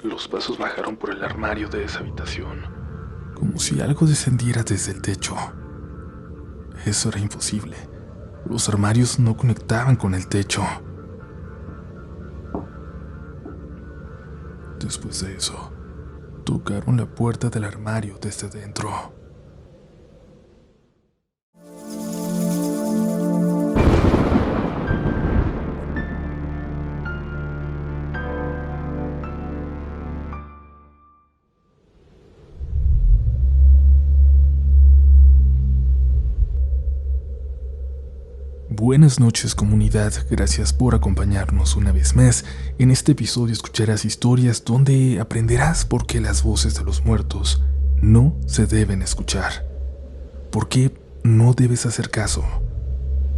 Los pasos bajaron por el armario de esa habitación, como si algo descendiera desde el techo. Eso era imposible. Los armarios no conectaban con el techo. Después de eso, tocaron la puerta del armario desde dentro. Buenas noches, comunidad, gracias por acompañarnos una vez más. En este episodio escucharás historias donde aprenderás por qué las voces de los muertos no se deben escuchar, por qué no debes hacer caso,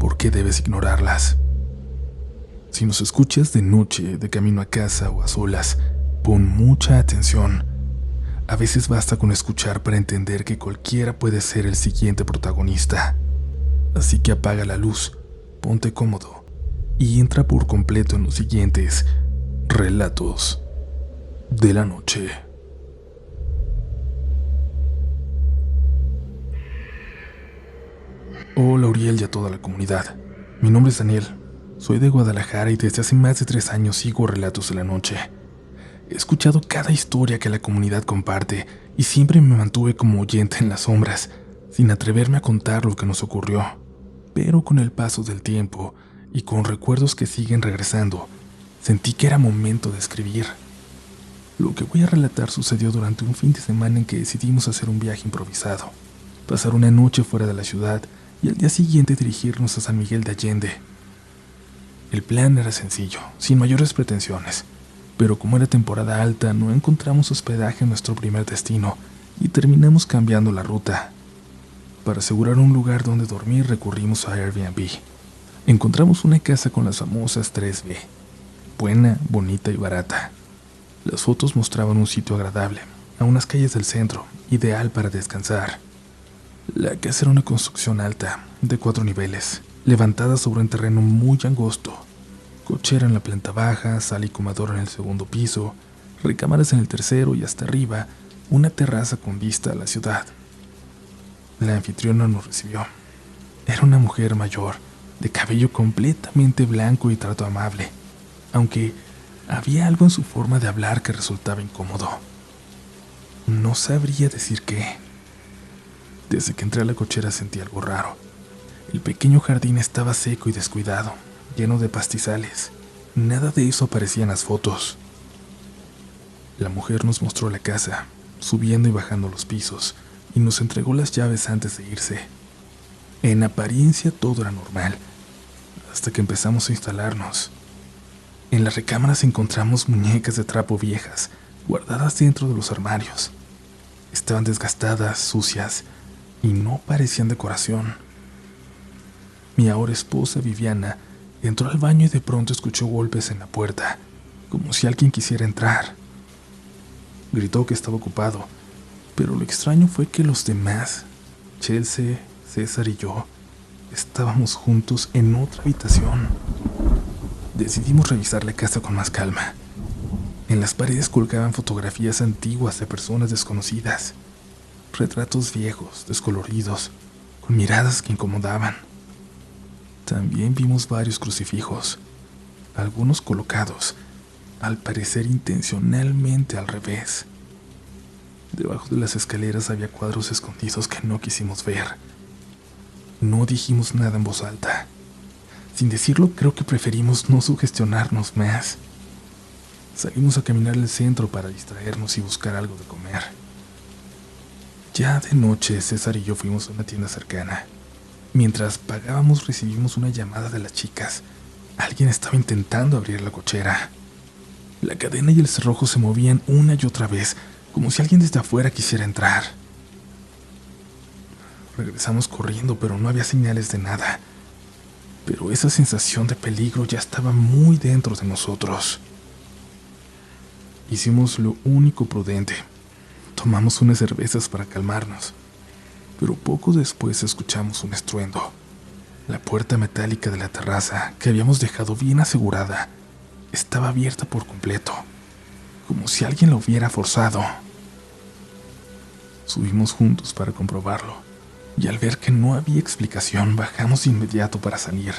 por qué debes ignorarlas. Si nos escuchas de noche, de camino a casa o a solas, pon mucha atención. A veces basta con escuchar para entender que cualquiera puede ser el siguiente protagonista. Así que apaga la luz, ponte cómodo y entra por completo en los siguientes relatos de la noche. Hola Uriel y a toda la comunidad. Mi nombre es Daniel, soy de Guadalajara y desde hace más de 3 años sigo Relatos de la Noche. He escuchado cada historia que la comunidad comparte y siempre me mantuve como oyente en las sombras, sin atreverme a contar lo que nos ocurrió. Pero con el paso del tiempo y con recuerdos que siguen regresando, sentí que era momento de escribir. Lo que voy a relatar sucedió durante un fin de semana en que decidimos hacer un viaje improvisado, pasar una noche fuera de la ciudad y al día siguiente dirigirnos a San Miguel de Allende. El plan era sencillo, sin mayores pretensiones, pero como era temporada alta no encontramos hospedaje en nuestro primer destino y terminamos cambiando la ruta. Para asegurar un lugar donde dormir recurrimos a Airbnb. Encontramos una casa con las famosas 3B, buena, bonita y barata. Las fotos mostraban un sitio agradable, a unas calles del centro, ideal para descansar. La casa era una construcción alta, de 4 niveles, levantada sobre un terreno muy angosto. Cochera en la planta baja, sala y comedor en el segundo piso, recámaras en el tercero y hasta arriba, una terraza con vista a la ciudad. La anfitriona nos recibió. Era una mujer mayor, de cabello completamente blanco y trato amable, aunque había algo en su forma de hablar que resultaba incómodo. No sabría decir qué. Desde que entré a la cochera sentí algo raro. El pequeño jardín estaba seco y descuidado, lleno de pastizales. Nada de eso aparecía en las fotos. La mujer nos mostró la casa, subiendo y bajando los pisos, y nos entregó las llaves antes de irse. En apariencia todo era normal, hasta que empezamos a instalarnos. En las recámaras encontramos muñecas de trapo viejas, guardadas dentro de los armarios. Estaban desgastadas, sucias, y no parecían decoración. Mi ahora esposa, Viviana, entró al baño y de pronto escuchó golpes en la puerta, como si alguien quisiera entrar. Gritó que estaba ocupado, pero lo extraño fue que los demás, Chelsea, César y yo, estábamos juntos en otra habitación. Decidimos revisar la casa con más calma. En las paredes colgaban fotografías antiguas de personas desconocidas, retratos viejos, descoloridos, con miradas que incomodaban. También vimos varios crucifijos, algunos colocados, al parecer intencionalmente al revés. Debajo de las escaleras había cuadros escondidos que no quisimos ver. No dijimos nada en voz alta. Sin decirlo, creo que preferimos no sugestionarnos más. Salimos a caminar al centro para distraernos y buscar algo de comer. Ya de noche, César y yo fuimos a una tienda cercana. Mientras pagábamos, recibimos una llamada de las chicas. Alguien estaba intentando abrir la cochera. La cadena y el cerrojo se movían una y otra vez, como si alguien desde afuera quisiera entrar. Regresamos corriendo, pero no había señales de nada. Pero esa sensación de peligro ya estaba muy dentro de nosotros. Hicimos lo único prudente. Tomamos unas cervezas para calmarnos. Pero poco después escuchamos un estruendo. La puerta metálica de la terraza, que habíamos dejado bien asegurada, estaba abierta por completo. como si alguien lo hubiera forzado. Subimos juntos para comprobarlo, y al ver que no había explicación, bajamos de inmediato para salir.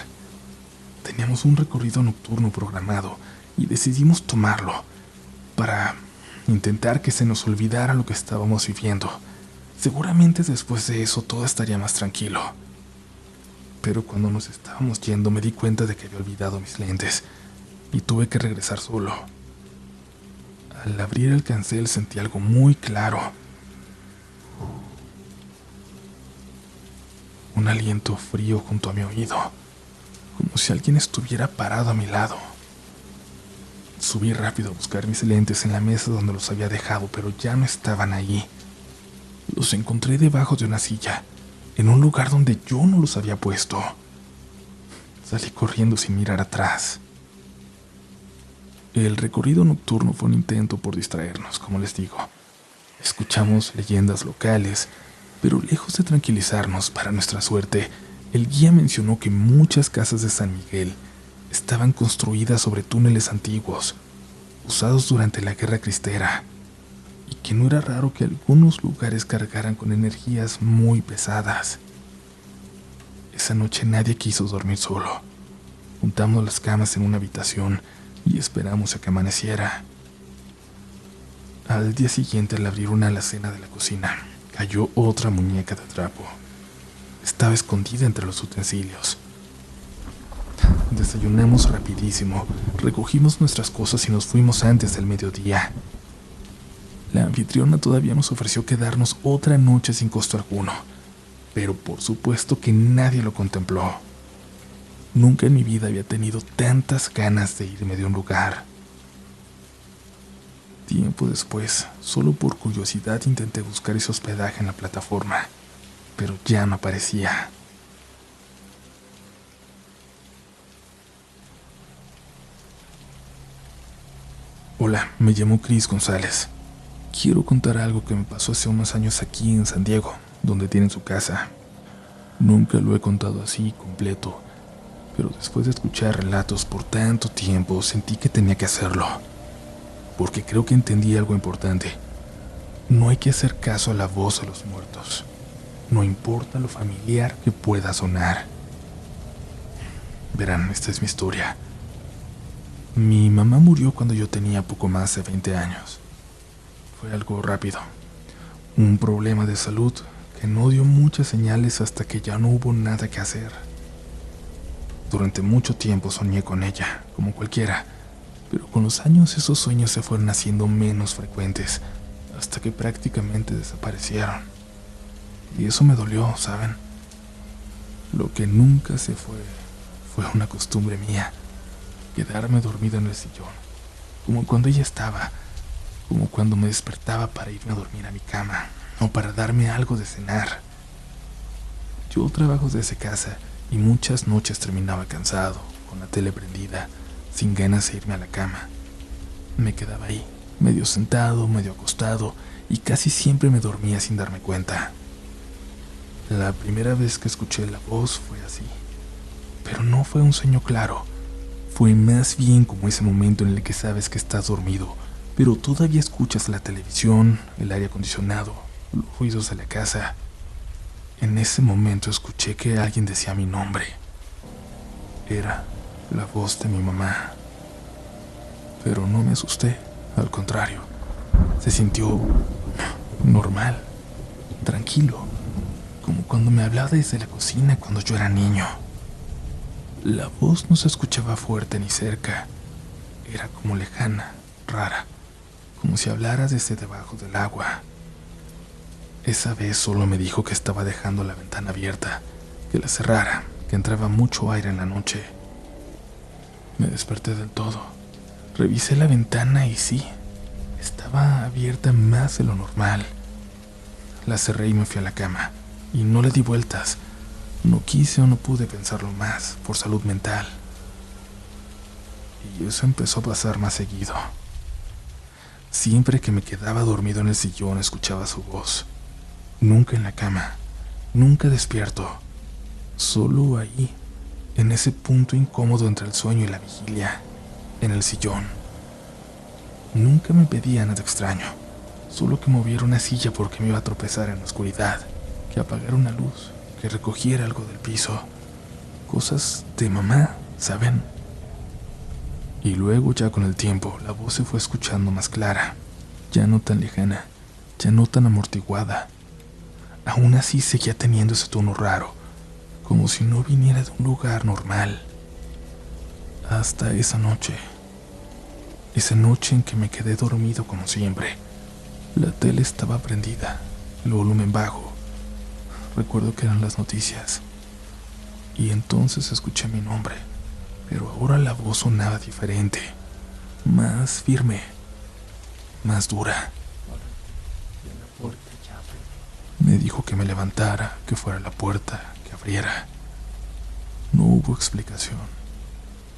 Teníamos un recorrido nocturno programado y decidimos tomarlo para intentar que se nos olvidara lo que estábamos viviendo. Seguramente después de eso todo estaría más tranquilo. Pero cuando nos estábamos yendo me di cuenta de que había olvidado mis lentes y tuve que regresar solo. Al abrir el cancel sentí algo muy claro. Un aliento frío junto a mi oído, como si alguien estuviera parado a mi lado. Subí rápido a buscar mis lentes en la mesa donde los había dejado, pero ya no estaban ahí. Los encontré debajo de una silla, en un lugar donde yo no los había puesto. Salí corriendo sin mirar atrás. El recorrido nocturno fue un intento por distraernos, como les digo. Escuchamos leyendas locales, pero lejos de tranquilizarnos, para nuestra suerte, el guía mencionó que muchas casas de San Miguel estaban construidas sobre túneles antiguos, usados durante la Guerra Cristera, y que no era raro que algunos lugares cargaran con energías muy pesadas. Esa noche nadie quiso dormir solo. Juntamos las camas en una habitación y esperamos a que amaneciera. Al día siguiente, al abrir una alacena de la cocina, cayó otra muñeca de trapo. Estaba escondida entre los utensilios. Desayunamos rapidísimo, recogimos nuestras cosas y nos fuimos antes del mediodía. La anfitriona todavía nos ofreció quedarnos otra noche sin costo alguno, pero por supuesto que nadie lo contempló. Nunca en mi vida había tenido tantas ganas de irme de un lugar. Tiempo después, solo por curiosidad, intenté buscar ese hospedaje en la plataforma, pero ya no aparecía. Hola, me llamo Chris González. Quiero contar algo que me pasó hace unos años aquí en San Diego, donde tienen su casa. Nunca lo he contado así, completo, pero después de escuchar relatos por tanto tiempo, sentí que tenía que hacerlo, porque creo que entendí algo importante. No hay que hacer caso a la voz de los muertos, no importa lo familiar que pueda sonar. Verán, esta es mi historia. Mi mamá murió cuando yo tenía poco más de 20 años. Fue algo rápido, un problema de salud que no dio muchas señales hasta que ya no hubo nada que hacer. Durante mucho tiempo soñé con ella, como cualquiera, pero con los años esos sueños se fueron haciendo menos frecuentes, hasta que prácticamente desaparecieron. Y eso me dolió, ¿saben? Lo que nunca se fue una costumbre mía, quedarme dormido en el sillón, como cuando ella estaba, como cuando me despertaba para irme a dormir a mi cama, o para darme algo de cenar. Yo trabajo desde casa y muchas noches terminaba cansado, con la tele prendida, sin ganas de irme a la cama. Me quedaba ahí, medio sentado, medio acostado, y casi siempre me dormía sin darme cuenta. La primera vez que escuché la voz fue así, pero no fue un sueño claro. Fue más bien como ese momento en el que sabes que estás dormido, pero todavía escuchas la televisión, el aire acondicionado, los ruidos de la casa. En ese momento escuché que alguien decía mi nombre. Era la voz de mi mamá. Pero no me asusté, al contrario. Se sintió normal, tranquilo, como cuando me hablaba desde la cocina cuando yo era niño. La voz no se escuchaba fuerte ni cerca. Era como lejana, rara, como si hablara desde debajo del agua. Esa vez solo me dijo que estaba dejando la ventana abierta, que la cerrara, que entraba mucho aire en la noche. Me desperté del todo. Revisé la ventana y sí, estaba abierta más de lo normal. La cerré y me fui a la cama, y no le di vueltas. No quise o no pude pensarlo más, por salud mental. Y eso empezó a pasar más seguido. Siempre que me quedaba dormido en el sillón escuchaba su voz. Nunca en la cama, nunca despierto. Solo ahí, en ese punto incómodo entre el sueño y la vigilia, en el sillón. Nunca me pedía nada extraño, solo que moviera una silla porque me iba a tropezar en la oscuridad, que apagara una luz, que recogiera algo del piso. Cosas de mamá, ¿saben? Y luego, ya con el tiempo, la voz se fue escuchando más clara, ya no tan lejana, ya no tan amortiguada. Aún así seguía teniendo ese tono raro, como si no viniera de un lugar normal. Hasta esa noche en que me quedé dormido como siempre. La tele estaba prendida, el volumen bajo. Recuerdo que eran las noticias. Y entonces escuché mi nombre, pero ahora la voz sonaba diferente, más firme, más dura. Me dijo que me levantara, que fuera a la puerta, que abriera. No hubo explicación,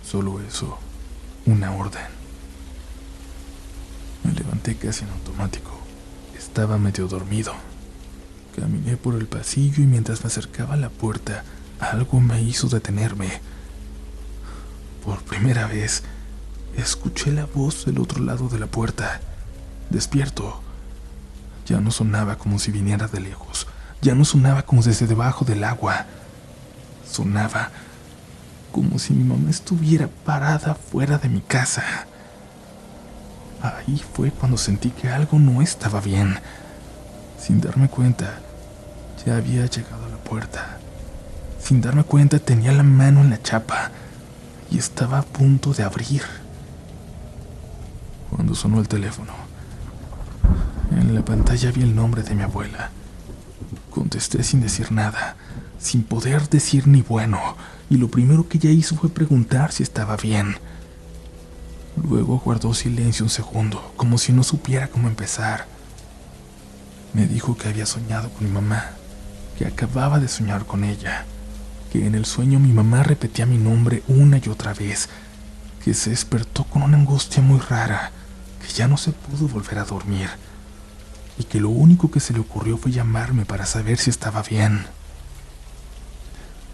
solo eso, una orden. Me levanté casi en automático. Estaba medio dormido. Caminé por el pasillo y mientras me acercaba a la puerta, algo me hizo detenerme. Por primera vez, escuché la voz del otro lado de la puerta. Despierto. Ya no sonaba como si viniera de lejos. Ya no sonaba como desde debajo del agua. Sonaba como si mi mamá estuviera parada fuera de mi casa. Ahí fue cuando sentí que algo no estaba bien. Sin darme cuenta, ya había llegado a la puerta. Sin darme cuenta, tenía la mano en la chapa y estaba a punto de abrir. Cuando sonó el teléfono, en la pantalla vi el nombre de mi abuela. Contesté sin decir nada, sin poder decir ni bueno, y lo primero que ella hizo fue preguntar si estaba bien. Luego guardó silencio un segundo, como si no supiera cómo empezar. Me dijo que había soñado con mi mamá, que acababa de soñar con ella, que en el sueño mi mamá repetía mi nombre una y otra vez, que se despertó con una angustia muy rara, que ya no se pudo volver a dormir, y que lo único que se le ocurrió fue llamarme para saber si estaba bien.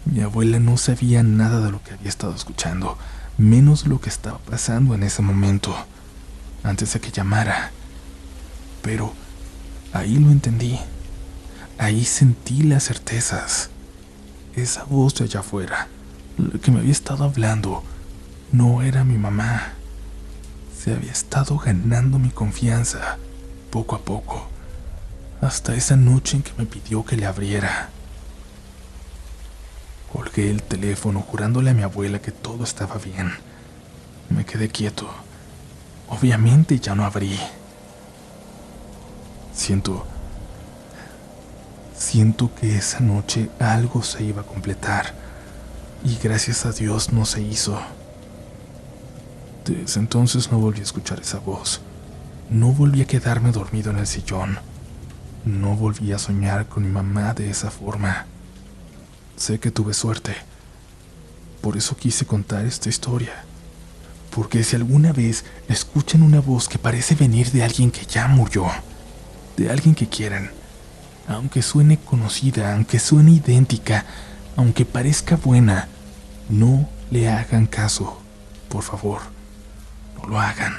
Mi abuela no sabía nada de lo que había estado escuchando, menos lo que estaba pasando en ese momento, antes de que llamara. Pero ahí lo entendí, ahí sentí las certezas. Esa voz de allá afuera, la que me había estado hablando, no era mi mamá. Se había estado ganando mi confianza, poco a poco, hasta esa noche en que me pidió que le abriera. Colgué el teléfono jurándole a mi abuela que todo estaba bien. Me quedé quieto. Obviamente ya no abrí. Siento que esa noche algo se iba a completar, y gracias a Dios no se hizo. Desde entonces no volví a escuchar esa voz. No volví a quedarme dormido en el sillón. No volví a soñar con mi mamá de esa forma. Sé que tuve suerte. Por eso quise contar esta historia. Porque si alguna vez escuchan una voz que parece venir de alguien que ya murió, de alguien que quieren, aunque suene conocida, aunque suene idéntica, aunque parezca buena, no le hagan caso. Por favor, no lo hagan.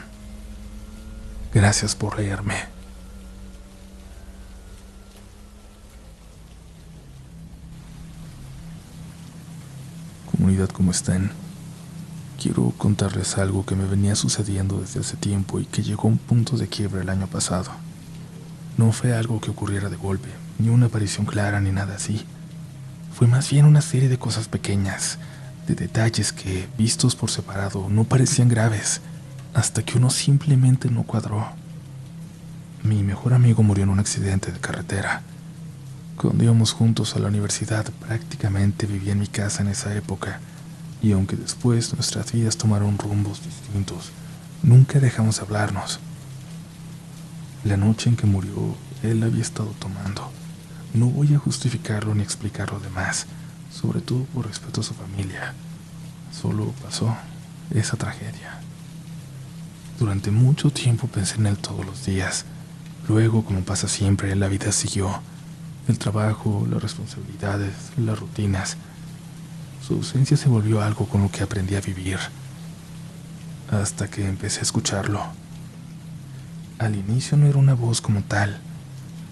Gracias por leerme. Comunidad, ¿cómo están? Quiero contarles algo que me venía sucediendo desde hace tiempo y que llegó a un punto de quiebre el año pasado. No fue algo que ocurriera de golpe, ni una aparición clara ni nada así. Fue más bien una serie de cosas pequeñas, de detalles que, vistos por separado, no parecían graves, hasta que uno simplemente no cuadró. Mi mejor amigo murió en un accidente de carretera. Cuando íbamos juntos a la universidad, prácticamente vivía en mi casa en esa época, y aunque después nuestras vidas tomaron rumbos distintos, nunca dejamos de hablarnos. La noche en que murió, él había estado tomando. No voy a justificarlo ni explicar lo demás, sobre todo por respeto a su familia. Solo pasó esa tragedia. Durante mucho tiempo pensé en él todos los días. Luego, como pasa siempre, la vida siguió. El trabajo, las responsabilidades, las rutinas. Su ausencia se volvió algo con lo que aprendí a vivir. Hasta que empecé a escucharlo. Al inicio no era una voz como tal,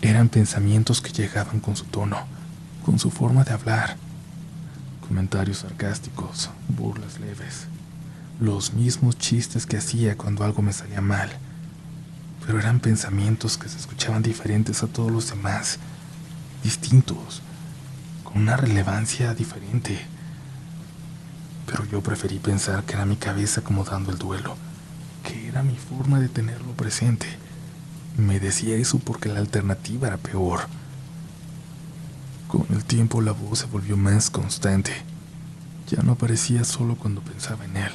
eran pensamientos que llegaban con su tono, con su forma de hablar, comentarios sarcásticos, burlas leves, los mismos chistes que hacía cuando algo me salía mal, pero eran pensamientos que se escuchaban diferentes a todos los demás, distintos, con una relevancia diferente. Pero yo preferí pensar que era mi cabeza acomodando el duelo, que era mi forma de tenerlo presente. Me decía eso porque la alternativa era peor. Con el tiempo la voz se volvió más constante. Ya no aparecía solo cuando pensaba en él,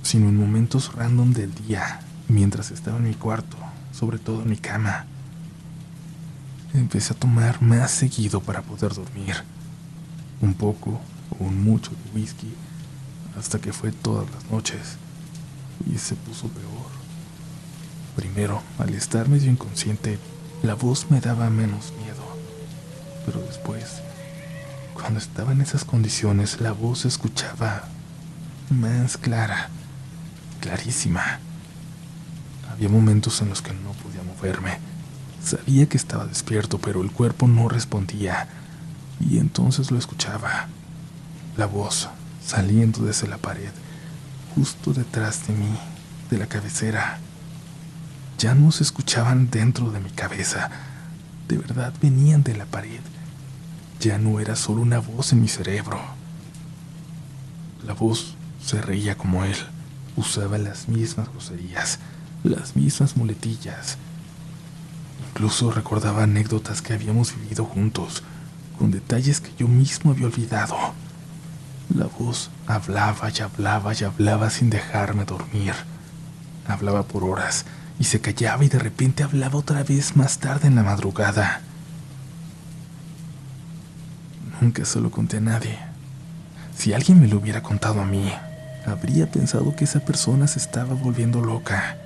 sino en momentos random del día, mientras estaba en mi cuarto, sobre todo en mi cama. Empecé a tomar más seguido para poder dormir. Un poco o un mucho de whisky, hasta que fue todas las noches, y se puso peor. Primero, al estar medio inconsciente, la voz me daba menos miedo, pero después, cuando estaba en esas condiciones, la voz se escuchaba más clara, clarísima. Había momentos en los que no podía moverme. Sabía que estaba despierto, pero el cuerpo no respondía, y entonces lo escuchaba. La voz saliendo desde la pared, justo detrás de mí, de la cabecera. Ya no se escuchaban dentro de mi cabeza, de verdad venían de la pared. Ya no era solo una voz en mi cerebro. La voz se reía como él, usaba las mismas groserías, las mismas muletillas. Incluso recordaba anécdotas que habíamos vivido juntos, con detalles que yo mismo había olvidado. La voz hablaba y hablaba y hablaba sin dejarme dormir. Hablaba por horas y se callaba y de repente hablaba otra vez más tarde en la madrugada. Nunca se lo conté a nadie. Si alguien me lo hubiera contado a mí, habría pensado que esa persona se estaba volviendo loca.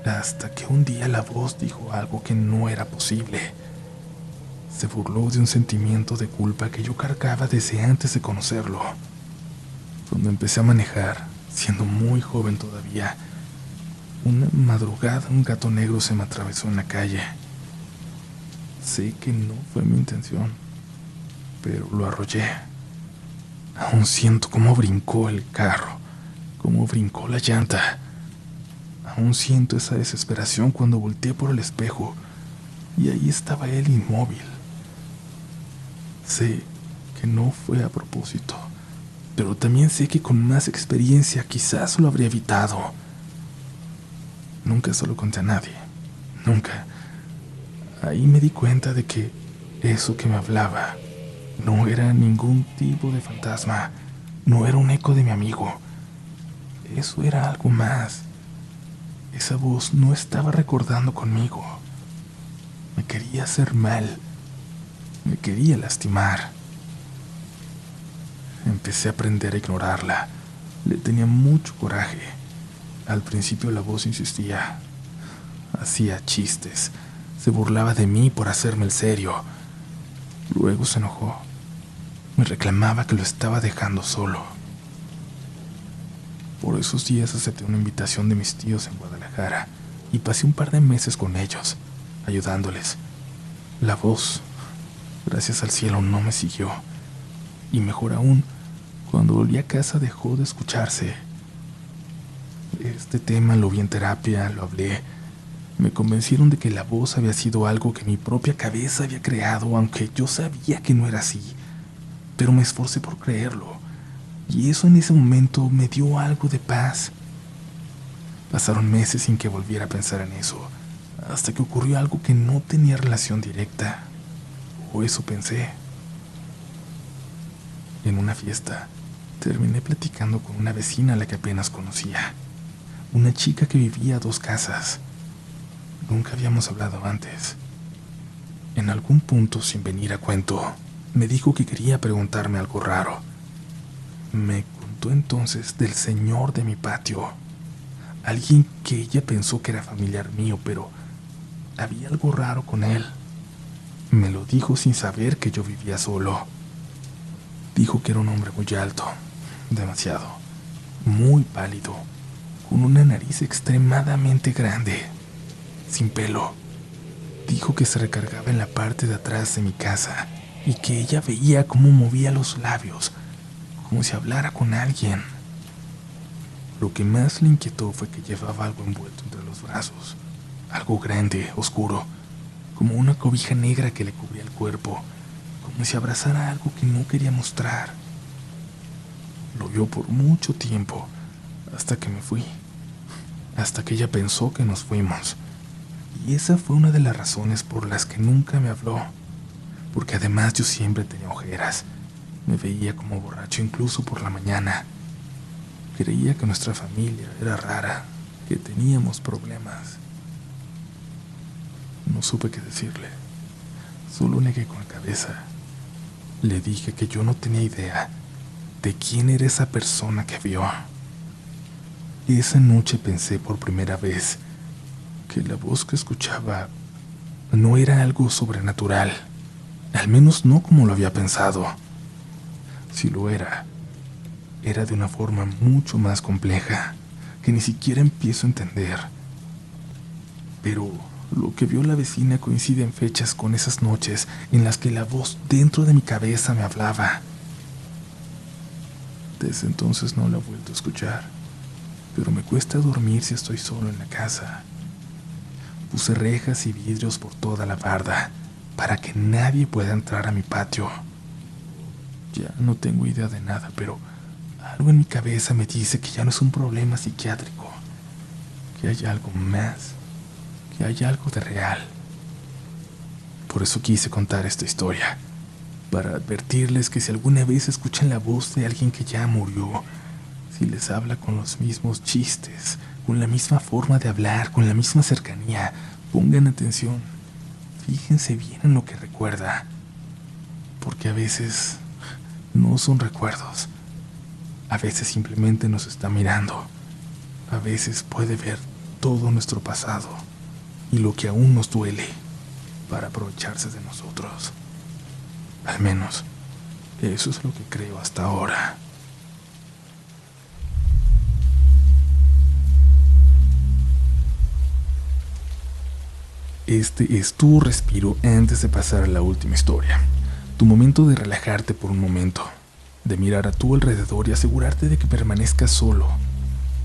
Hasta que un día la voz dijo algo que no era posible. Se burló de un sentimiento de culpa que yo cargaba desde antes de conocerlo. Cuando empecé a manejar, siendo muy joven todavía, una madrugada un gato negro se me atravesó en la calle. Sé que no fue mi intención, pero lo arrollé. Aún siento cómo brincó el carro, cómo brincó la llanta. Aún siento esa desesperación cuando volteé por el espejo y ahí estaba él inmóvil. Sé que no fue a propósito, pero también sé que con más experiencia quizás lo habría evitado. Nunca se lo conté a nadie, nunca. Ahí me di cuenta de que eso que me hablaba no era ningún tipo de fantasma, no era un eco de mi amigo. Eso era algo más. Esa voz no estaba recordando conmigo. Me quería hacer mal. Me quería lastimar. Empecé a aprender a ignorarla. Le tenía mucho coraje. Al principio la voz insistía. Hacía chistes. Se burlaba de mí por hacerme el serio. Luego se enojó. Me reclamaba que lo estaba dejando solo. Por esos días acepté una invitación de mis tíos en Guadalajara y pasé un par de meses con ellos, ayudándoles. La voz, gracias al cielo, no me siguió. Y mejor aún, cuando volví a casa dejó de escucharse. Este tema lo vi en terapia, lo hablé. Me convencieron de que la voz había sido algo que mi propia cabeza había creado, aunque yo sabía que no era así. Pero me esforcé por creerlo. Y eso en ese momento me dio algo de paz. Pasaron meses sin que volviera a pensar en eso, hasta que ocurrió algo que no tenía relación directa. O eso pensé. En una fiesta, terminé platicando con una vecina a la que apenas conocía. Una chica que vivía a 2 casas. Nunca habíamos hablado antes. En algún punto, sin venir a cuento, me dijo que quería preguntarme algo raro. Me contó entonces del señor de mi patio, alguien que ella pensó que era familiar mío, pero había algo raro con él. Me lo dijo sin saber que yo vivía solo. Dijo que era un hombre muy alto, demasiado, muy pálido, con una nariz extremadamente grande, sin pelo. Dijo que se recargaba en la parte de atrás de mi casa y que ella veía cómo movía los labios, como si hablara con alguien. Lo que más le inquietó fue que llevaba algo envuelto entre los brazos, algo grande, oscuro, como una cobija negra que le cubría el cuerpo, como si abrazara algo que no quería mostrar. Lo vio por mucho tiempo, hasta que me fui, hasta que ella pensó que nos fuimos. Y esa fue una de las razones por las que nunca me habló, porque además yo siempre tenía ojeras. Me veía como borracho incluso por la mañana. Creía que nuestra familia era rara, que teníamos problemas. No supe qué decirle. Solo negué con la cabeza. Le dije que yo no tenía idea de quién era esa persona que vio. Esa noche pensé por primera vez que la voz que escuchaba no era algo sobrenatural, al menos no como lo había pensado. Si lo era de una forma mucho más compleja, que ni siquiera empiezo a entender. Pero lo que vio la vecina coincide en fechas con esas noches en las que la voz dentro de mi cabeza me hablaba. Desde entonces no la he vuelto a escuchar, pero me cuesta dormir si estoy solo en la casa. Puse rejas y vidrios por toda la barda para que nadie pueda entrar a mi patio. Ya no tengo idea de nada, pero algo en mi cabeza me dice que ya no es un problema psiquiátrico, que hay algo más, que hay algo de real. Por eso quise contar esta historia, para advertirles que si alguna vez escuchan la voz de alguien que ya murió, si les habla con los mismos chistes, con la misma forma de hablar, con la misma cercanía, pongan atención, fíjense bien en lo que recuerda, porque a veces no son recuerdos, a veces simplemente nos está mirando, a veces puede ver todo nuestro pasado y lo que aún nos duele para aprovecharse de nosotros. Al menos, eso es lo que creo hasta ahora. Este es tu respiro antes de pasar a la última historia. Tu momento de relajarte por un momento, de mirar a tu alrededor y asegurarte de que permanezcas solo,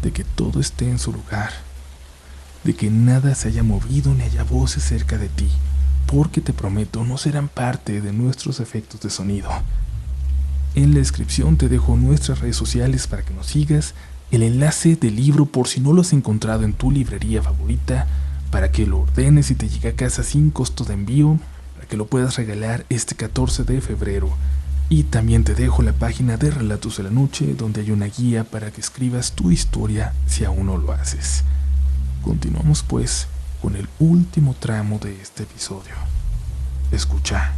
de que todo esté en su lugar, de que nada se haya movido ni haya voces cerca de ti, porque te prometo no serán parte de nuestros efectos de sonido. En la descripción te dejo nuestras redes sociales para que nos sigas, el enlace del libro por si no lo has encontrado en tu librería favorita, para que lo ordenes y te llegue a casa sin costo de envío, para que lo puedas regalar este 14 de febrero. Y también te dejo la página de Relatos de la Noche, donde hay una guía para que escribas tu historia si aún no lo haces. Continuamos pues con el último tramo de este episodio. Escucha.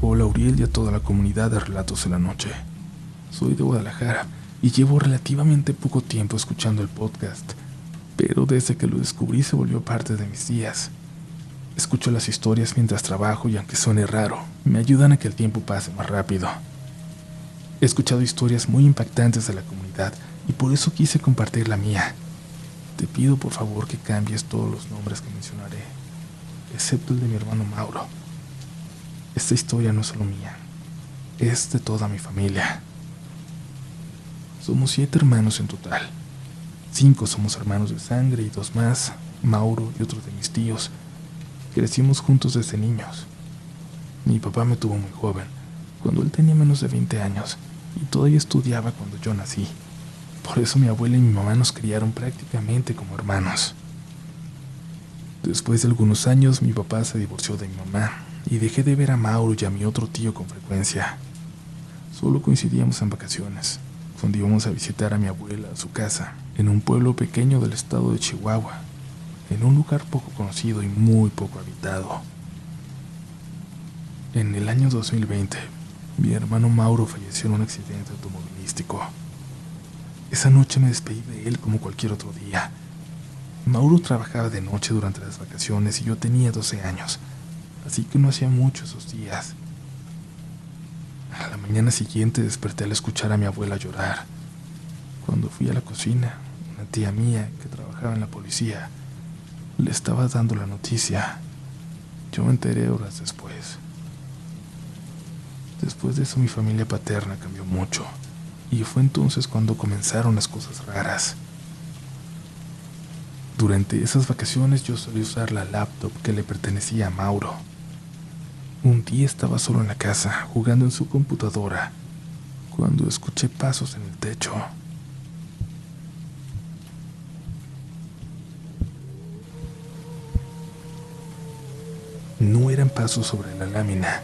Hola Uriel y a toda la comunidad de Relatos de la Noche. Soy de Guadalajara y llevo relativamente poco tiempo escuchando el podcast, pero desde que lo descubrí se volvió parte de mis días. Escucho las historias mientras trabajo y aunque suene raro, me ayudan a que el tiempo pase más rápido. He escuchado historias muy impactantes de la comunidad y por eso quise compartir la mía. Te pido por favor que cambies todos los nombres que mencionaré, excepto el de mi hermano Mauro. Esta historia no es solo mía, es de toda mi familia. Somos 7 hermanos en total. 5 somos hermanos de sangre y 2 más, Mauro y otro de mis tíos. Crecimos juntos desde niños. Mi papá me tuvo muy joven, cuando él tenía menos de 20 años, y todavía estudiaba cuando yo nací. Por eso mi abuela y mi mamá nos criaron prácticamente como hermanos. Después de algunos años, mi papá se divorció de mi mamá, y dejé de ver a Mauro y a mi otro tío con frecuencia. Solo coincidíamos en vacaciones, cuando íbamos a visitar a mi abuela a su casa, en un pueblo pequeño del estado de Chihuahua, en un lugar poco conocido y muy poco habitado. En el año 2020, mi hermano Mauro falleció en un accidente automovilístico. Esa noche me despedí de él como cualquier otro día. Mauro trabajaba de noche durante las vacaciones y yo tenía 12 años, así que no hacía mucho esos días. A la mañana siguiente desperté al escuchar a mi abuela llorar. Cuando fui a la cocina, una tía mía que trabajaba en la policía le estaba dando la noticia. Yo me enteré horas después. Después de eso mi familia paterna cambió mucho, y fue entonces cuando comenzaron las cosas raras. Durante esas vacaciones yo solía usar la laptop que le pertenecía a Mauro. Un día estaba solo en la casa, jugando en su computadora, cuando escuché pasos en el techo. No eran pasos sobre la lámina,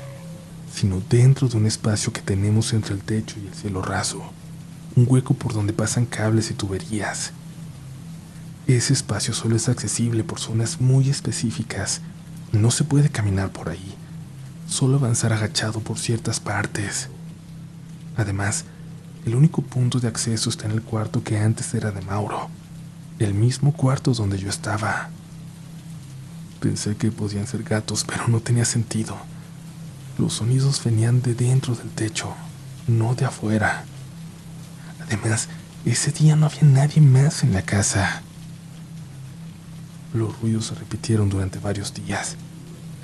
sino dentro de un espacio que tenemos entre el techo y el cielo raso, un hueco por donde pasan cables y tuberías. Ese espacio solo es accesible por zonas muy específicas. No se puede caminar por ahí, solo avanzar agachado por ciertas partes. Además, el único punto de acceso está en el cuarto que antes era de Mauro, el mismo cuarto donde yo estaba. Pensé que podían ser gatos, pero no tenía sentido. Los sonidos venían de dentro del techo, no de afuera. Además, ese día no había nadie más en la casa. Los ruidos se repitieron durante varios días.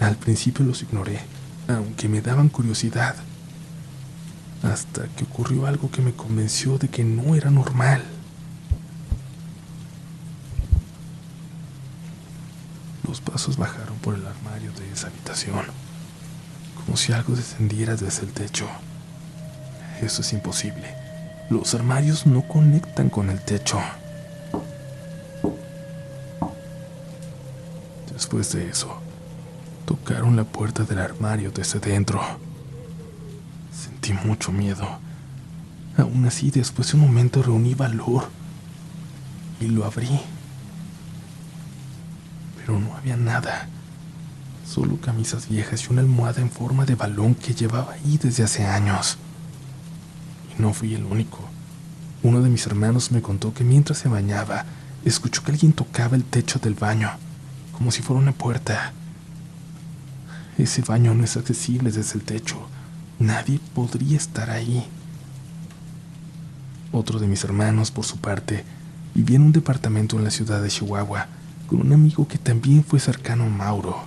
Al principio los ignoré, aunque me daban curiosidad, hasta que ocurrió algo que me convenció de que no era normal. Los pasos bajaron por el armario de esa habitación, como si algo descendiera desde el techo. Eso es imposible. Los armarios no conectan con el techo. Después de eso, tocaron la puerta del armario desde dentro. Sentí mucho miedo. Aún así, después de un momento reuní valor y lo abrí. Pero no había nada. Solo camisas viejas y una almohada en forma de balón que llevaba ahí desde hace años. Y no fui el único. Uno de mis hermanos me contó que mientras se bañaba, escuchó que alguien tocaba el techo del baño, como si fuera una puerta. Ese baño no es accesible desde el techo. Nadie podría estar ahí. Otro de mis hermanos, por su parte, vivía en un departamento en la ciudad de Chihuahua, con un amigo que también fue cercano a Mauro.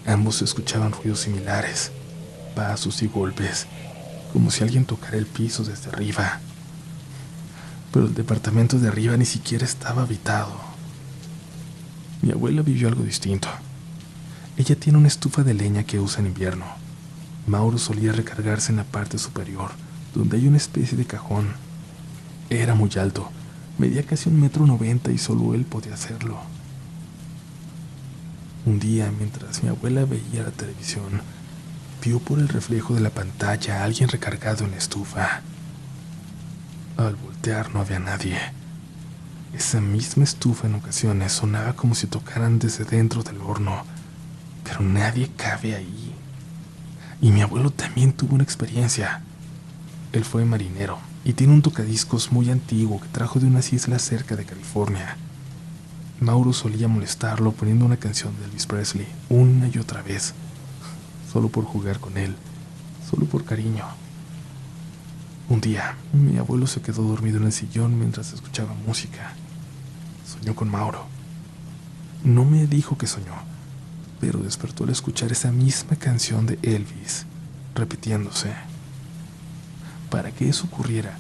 Ambos escuchaban ruidos similares, pasos y golpes, como si alguien tocara el piso desde arriba. Pero el departamento de arriba ni siquiera estaba habitado. Mi abuela vivió algo distinto. Ella tiene una estufa de leña que usa en invierno. Mauro solía recargarse en la parte superior, donde hay una especie de cajón. Era muy alto, medía casi 1,90 m y solo él podía hacerlo. Un día, mientras mi abuela veía la televisión, vio por el reflejo de la pantalla a alguien recargado en la estufa. Al voltear no había nadie. Esa misma estufa en ocasiones sonaba como si tocaran desde dentro del horno, pero nadie cabe ahí. Y mi abuelo también tuvo una experiencia. Él fue marinero y tiene un tocadiscos muy antiguo que trajo de unas islas cerca de California. Mauro solía molestarlo poniendo una canción de Elvis Presley una y otra vez, solo por jugar con él, solo por cariño. Un día, mi abuelo se quedó dormido en el sillón mientras escuchaba música. Soñó con Mauro. No me dijo que soñó, pero despertó al escuchar esa misma canción de Elvis, repitiéndose. Para que eso ocurriera,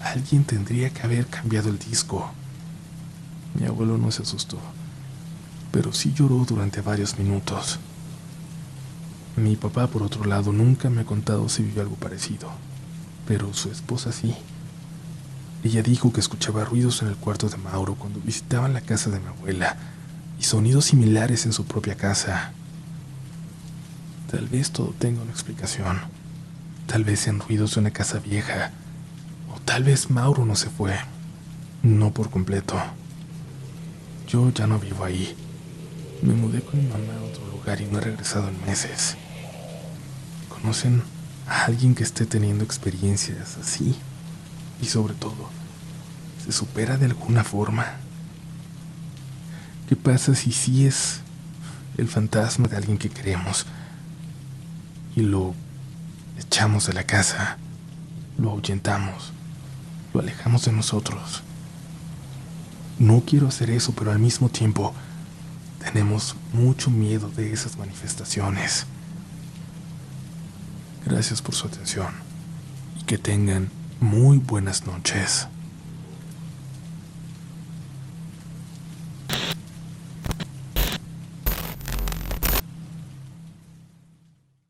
alguien tendría que haber cambiado el disco. Mi abuelo no se asustó, pero sí lloró durante varios minutos. Mi papá, por otro lado, nunca me ha contado si vivió algo parecido, pero su esposa sí. Ella dijo que escuchaba ruidos en el cuarto de Mauro cuando visitaban la casa de mi abuela y sonidos similares en su propia casa. Tal vez todo tenga una explicación. Tal vez sean ruidos de una casa vieja, o tal vez Mauro no se fue, no por completo. Yo ya no vivo ahí. Me mudé con mi mamá a otro lugar y no he regresado en meses. ¿Conocen a alguien que esté teniendo experiencias así? Y sobre todo, ¿se supera de alguna forma? ¿Qué pasa si sí es el fantasma de alguien que queremos y lo echamos de la casa, lo ahuyentamos, lo alejamos de nosotros. No quiero hacer eso, pero al mismo tiempo tenemos mucho miedo de esas manifestaciones. Gracias por su atención y que tengan muy buenas noches.